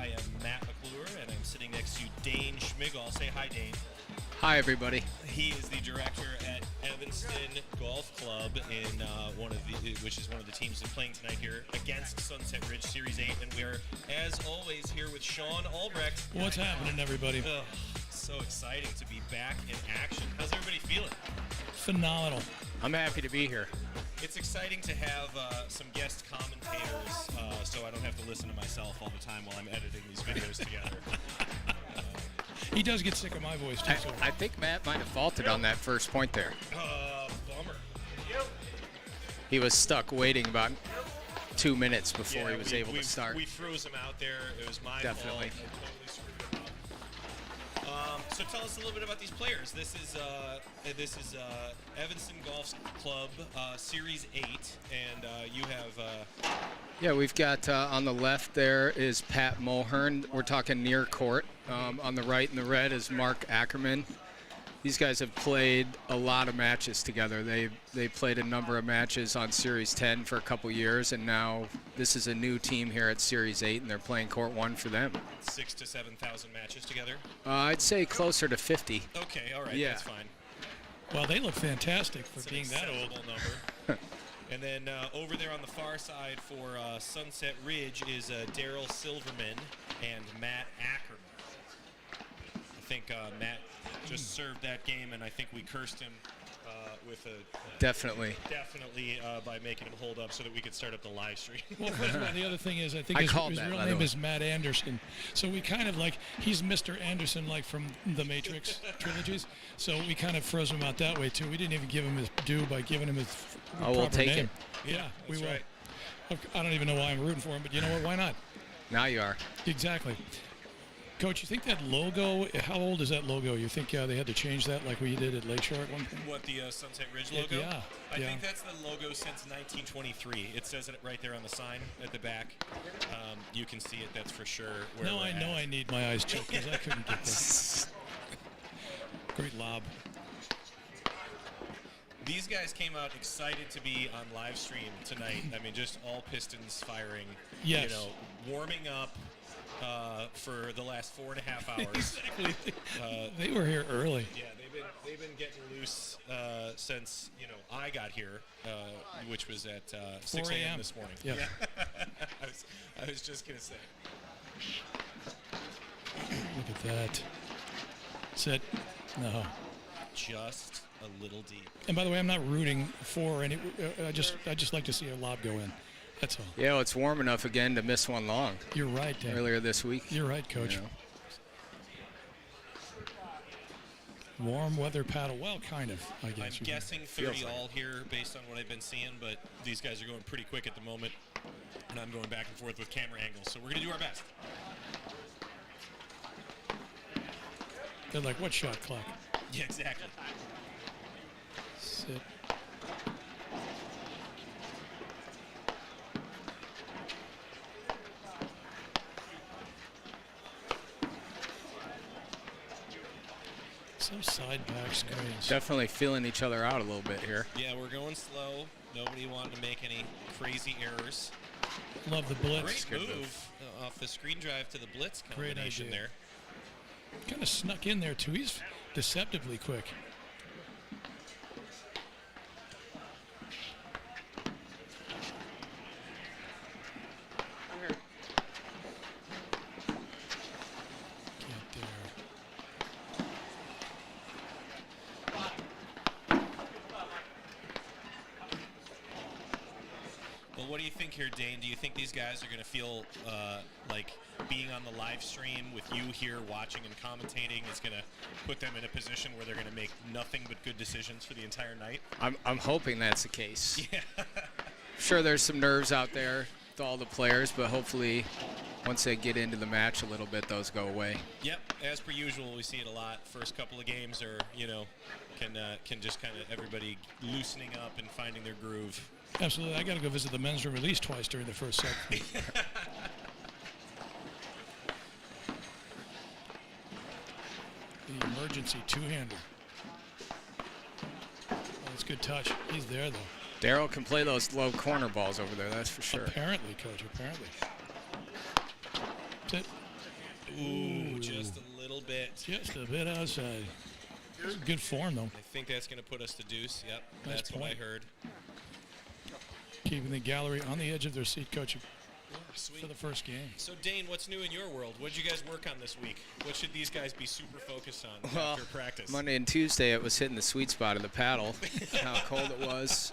I am Matt McClure, and I'm sitting next to Dane Schmigel. Say hi, Dane. Hi, everybody. He is the director at Evanston Golf Club, in which is one of the teams that's playing tonight here against Sunset Ridge Series 8. And we're, as always, here with Sean Albrecht. What's happening, everybody? So exciting to be back in action. How's everybody feeling? Phenomenal. I'm happy to be here. It's exciting to have some guest commentators, so I don't have to listen to myself all the time while I'm editing these videos together. He does get sick of my voice, too. I think Matt might have faulted on that first point there. Bummer. He was stuck waiting about 2 minutes before he was able to start. We froze him out there. It was my Definitely. fault. I totally screwed him up. So tell us a little bit about these players. This is Evanston Golf Club Series 8, and you have... Yeah, we've got on the left there is Pat Mulhern. We're talking near court. On the right in the red is Mark Ackerman. These guys have played a lot of matches together. They played a number of matches on Series 10 for a couple years, and now this is a new team here at Series 8, and they're playing Court 1 for them. 6,000 to 7,000 matches together? I'd say closer to 50. Okay, all right, yeah. That's fine. Well, they look fantastic for It's being that old. Number. And then over there on the far side for Sunset Ridge is Daryl Silverman and Matt Ackerman. I think Matt just served that game, and I think we cursed him with a... Definitely by making him hold up so that we could start up the live stream. Well, first of all, the other thing is, I think his real name is Matt Anderson. So we kind of like, he's Mr. Anderson, like from the Matrix trilogies. So we kind of froze him out that way, too. We didn't even give him his due by giving him his proper we'll take name. it. Yeah, we will. Right. I don't even know why I'm rooting for him, but you know what? Why not? Now you are. Exactly. Coach, you think that logo, how old is that logo? You think they had to change that like we did at Lakeshore at one point? What, the Sunset Ridge logo? Yeah. I think that's the logo since 1923. It says it right there on the sign at the back. You can see it, that's for sure. No, I know I need my eyes checked because I couldn't get that. Great lob. These guys came out excited to be on live stream tonight. I mean, just all pistons firing. Yes. You know, warming up for the last 4.5 hours. Exactly. They were here early. Yeah, they've been getting loose since I got here, which was at 6 a.m. this morning. Yep. Yeah. I was just gonna say. Look at that. Sit. No. Just a little deep. And by the way, I'm not rooting for any. I just like to see a lob go in. That's all. Yeah, well, it's warm enough again to miss one long. You're right, Dan. Earlier this week. You're right, Coach. Warm weather paddle. Well, kind of, I guess. I'm guessing 30 all here based on what I've been seeing, but these guys are going pretty quick at the moment, and I'm going back and forth with camera angles, so we're going to do our best. They're like, what shot clock? Yeah, exactly. Sit. Some side back screens. Definitely feeling each other out a little bit here. Yeah, we're going slow. Nobody wanted to make any crazy errors. Love the blitz. Great move off the screen drive to the blitz combination there. Kind of snuck in there, too. He's deceptively quick. What do you think here, Dane? Do you think these guys are going to feel like being on the live stream with you here watching and commentating is going to put them in a position where they're going to make nothing but good decisions for the entire night? I'm hoping that's the case. Yeah. Sure, there's some nerves out there with all the players, but hopefully once they get into the match a little bit, those go away. Yep, as per usual, we see it a lot. First couple of games are, can just kind of everybody loosening up and finding their groove. Absolutely. I got to go visit the men's room at least twice during the first set. The emergency two-hander. Oh, that's good touch. He's there, though. Daryl can play those low corner balls over there, that's for sure. Apparently, Coach, apparently. Sit. Ooh, just a little bit. Just a bit outside. That's good form, though. I think that's going to put us to deuce. Yep, Nice that's what I point. heard. Keeping the gallery on the edge of their seat, coaching Sweet. for the first game. So, Dane, what's new in your world? What did you guys work on this week? What should these guys be super focused on after practice? Monday and Tuesday, it was hitting the sweet spot of the paddle, how cold it was.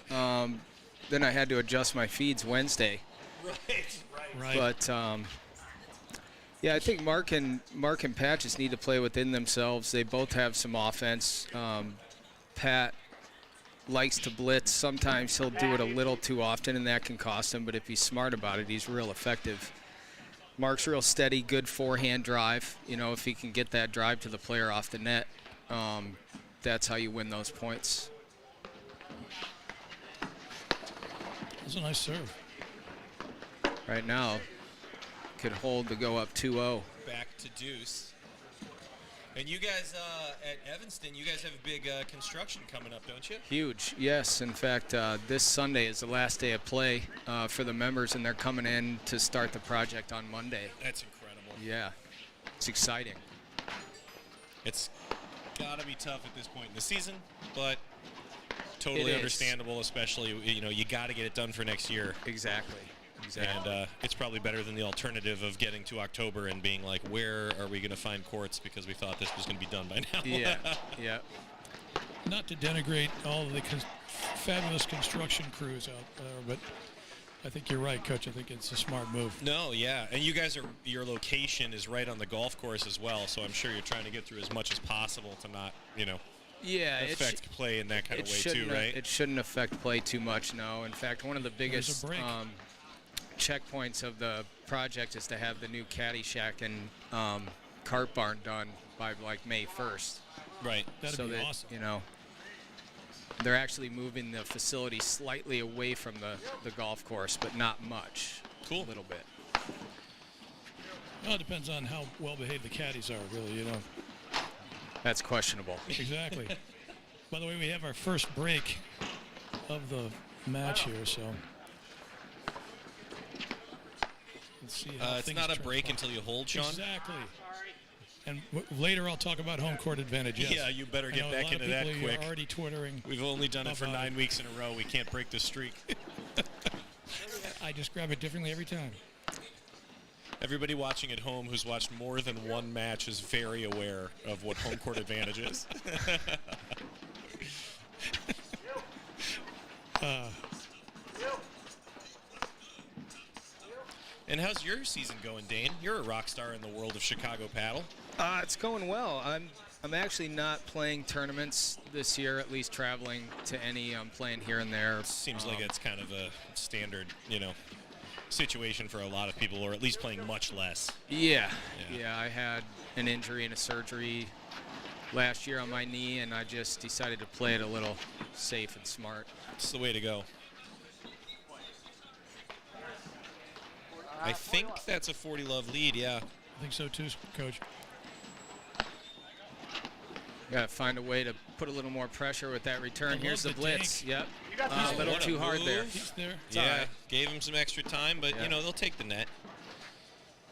Then I had to adjust my feeds Wednesday. Right. But yeah, I think Mark and Pat just need to play within themselves. They both have some offense. Pat likes to blitz. Sometimes he'll do it a little too often, and that can cost him. But if he's smart about it, he's real effective. Mark's real steady, good forehand drive. You know, if he can get that drive to the player off the net, that's how you win those points. That's a nice serve. Right now, could hold to go up 2-0. Back to deuce. And you guys at Evanston, you guys have a big construction coming up, don't you? Huge, yes. In fact, this Sunday is the last day of play for the members, and they're coming in to start the project on Monday. That's incredible. Yeah, it's exciting. It's got to be tough at this point in the season, but totally It is. understandable, especially, you got to get it done for next year. Exactly. And it's probably better than the alternative of getting to October and being like, where are we going to find courts because we thought this was going to be done by now. Yeah. Not to denigrate all of the fabulous construction crews out there, but I think you're right, Coach. I think it's a smart move. No, yeah. And you guys your location is right on the golf course as well, so I'm sure you're trying to get through as much as possible to not, Yeah, affect play in that kind of way too, right? It shouldn't affect play too much, no. In fact, one of the biggest break. checkpoints of the project is to have the new caddy shack and cart barn done by like May 1st. Right. That'd so be that, awesome. They're actually moving the facility slightly away from the golf course, but not much. Cool. A little bit. Well, it depends on how well behaved the caddies are, really, That's questionable. Exactly. By the way, we have our first break of the match here, so let's see how It's things not a turn break out. until you hold, Sean. Exactly. And later I'll talk about home court advantage. Yes. Yeah, you better I get know back a lot into of that people quick. Are already twittering. We've only done it for about 9 weeks in a row. We can't break the streak. I just grab it differently every time. Everybody watching at home who's watched more than one match is very aware of what home court advantage is. And how's your season going, Dane? You're a rock star in the world of Chicago paddle. It's going well. I'm actually not playing tournaments this year, at least traveling to any. I'm playing here and there. Seems like it's kind of a standard, situation for a lot of people, or at least playing much less. Yeah. I had an injury and a surgery last year on my knee, and I just decided to play it a little safe and smart. It's the way to go. I think that's a 40-love lead, yeah. I think so too, Coach. Got to find a way to put a little more pressure with that return. I Here's the love the blitz. tank. Yep. Oh, A little what a too hard there. move. He's there. It's all right. Gave him some extra time, but, Yeah. they'll take the net.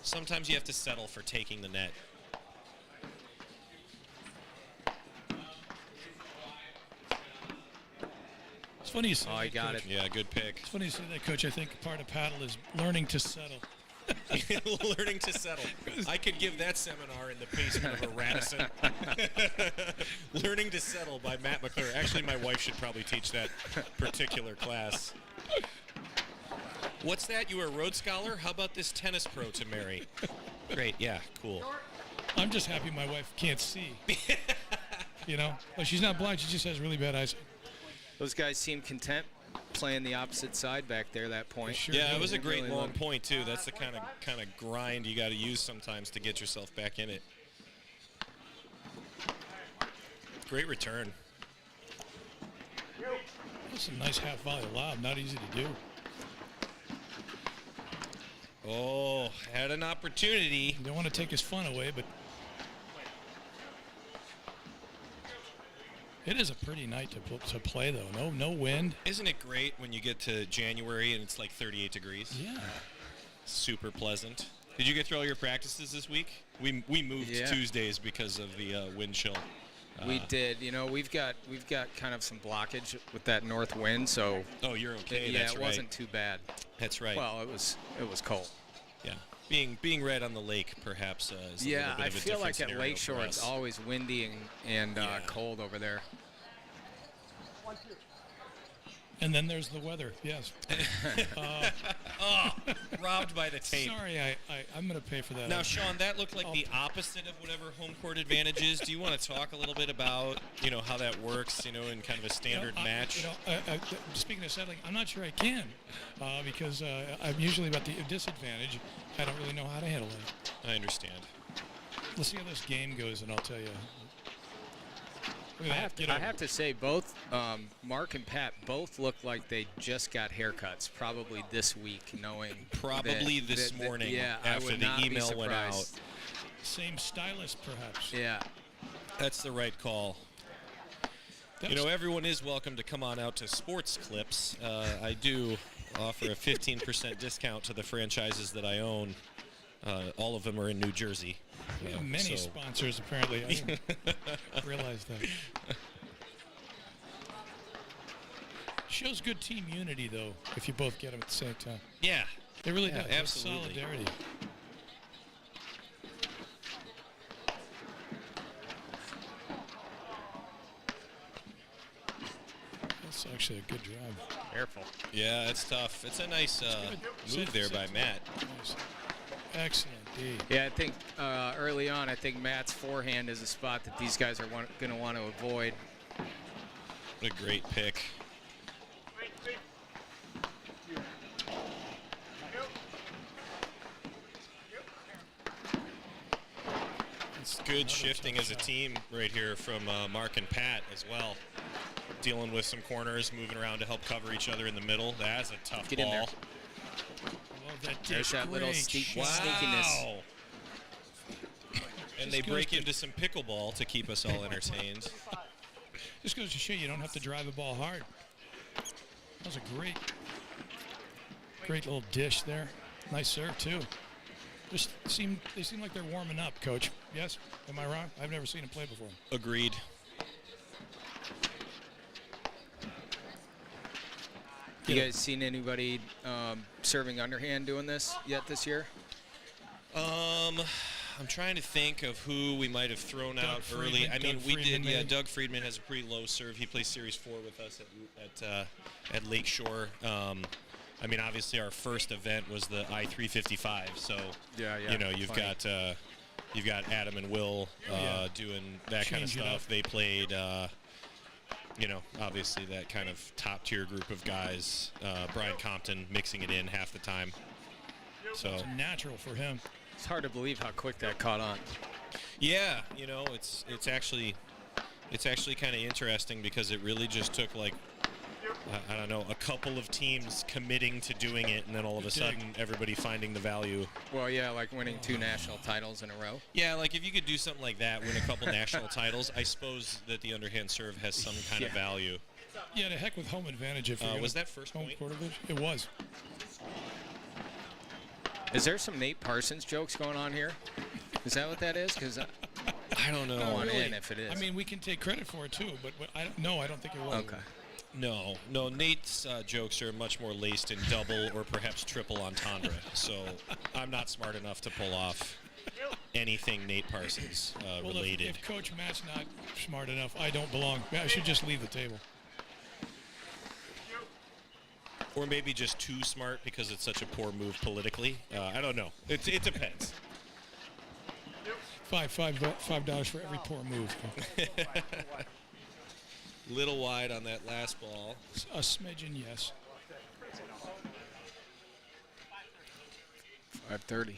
Sometimes you have to settle for taking the net. It's funny you say Oh, he that, got Coach. it. Yeah, good pick. It's funny you say that, Coach. I think part of paddle is learning to settle. Learning to settle. I could give that seminar in the basement of a Radisson. Learning to Settle by Matt McClure. Actually, my wife should probably teach that particular class. What's that? You were a Rhodes Scholar? How about this tennis pro to marry? Great, yeah, cool. I'm just happy my wife can't see. Like she's not blind. She just has really bad eyesight. Those guys seem content playing the opposite side back there, that point. Sure Yeah, do. it was a They great really long look- point, too. That's the kind of grind you got to use sometimes to get yourself back in it. Great return. That's a nice half volley lob. Not easy to do. Oh, had an opportunity. You don't want to take his fun away, but it is a pretty night to play, though. No wind. Isn't it great when you get to January and it's like 38 degrees? Yeah. Super pleasant. Did you get through all your practices this week? We moved Tuesdays because of the wind chill. We did. You know, we've got kind of some blockage with that north wind, so. Oh, you're okay. Yeah, That's it right. wasn't too bad. That's right. Well, it was cold. Yeah, being red on the lake perhaps is a little bit of a I feel like at scenario Lakeshore for it's us. always windy and cold over there. And then there's the weather. Yes. Robbed by the tape. Sorry, I'm going to pay for that. Now, Sean, that looked like the opposite of whatever home court advantage is. Do you want to talk a little bit about, how that works, in kind of a standard match? Speaking of settling, I'm not sure I can because I'm usually about the disadvantage. I don't really know how to handle it. I understand. Let's see how this game goes, and I'll tell you. I have to say, both Mark and Pat both look like they just got haircuts, probably this week, knowing. Probably this morning after the email went out. Same stylist, perhaps. Yeah. That's the right call. Everyone is welcome to come on out to Sports Clips. I do offer a 15% discount to the franchises that I own. All of them are in New Jersey. We have many sponsors, apparently. I didn't realize that. Shows good team unity, though, if you both get them at the same time. Yeah. It really does. Absolutely. Solidarity. That's actually a good drive. Careful. Yeah, it's tough. It's a nice move there by Matt. Nice. Excellent. Yeah, I think early on, I think Matt's forehand is a spot that these guys are going to want to avoid. What a great pick. It's good shifting as a team right here from Mark and Pat as well. Dealing with some corners, moving around to help cover each other in the middle. That's a tough Get in there. ball. There's that little sneakiness. And they break into some pickleball to keep us all entertained. Just goes to show you don't have to drive the ball hard. That was a great little dish there. Nice serve too. They seem like they're warming up, Coach. Yes? Am I wrong? I've never seen them play before. Agreed. You guys seen anybody serving underhand doing this yet this year? I'm trying to think of who we might have thrown out early. I mean, we did. Yeah, Doug Friedman has a pretty low serve. He plays Series 4 with us at Lakeshore. I mean, obviously our first event was the I-355. So you've got Adam and Will doing that kind of stuff. They played. Obviously that kind of top-tier group of guys. Brian Compton mixing it in half the time. So it's natural for him. It's hard to believe how quick that caught on. Yeah, it's actually kind of interesting because it really just took I don't know, a couple of teams committing to doing it, and then all of a sudden everybody finding the value. Well, yeah, like winning 2 national titles in a row. Yeah, like if you could do something like that, win a couple national titles, I suppose that the underhand serve has some kind of value. Yeah, to heck with home advantage. If was that first home point? court advantage? It was. Is there some Nate Parsons jokes going on here? Is that what that is? Because I don't know. I want in if it is. I mean, we can take credit for it too, but I don't think it was. Okay. No, Nate's jokes are much more laced in double or perhaps triple entendre. So I'm not smart enough to pull off anything Nate Parsons related. If Coach Matt's not smart enough, I don't belong. I should just leave the table. Or maybe just too smart because it's such a poor move politically. I don't know. It depends. $5 for every poor move. Little wide on that last ball. A smidgen, yes. 5:30.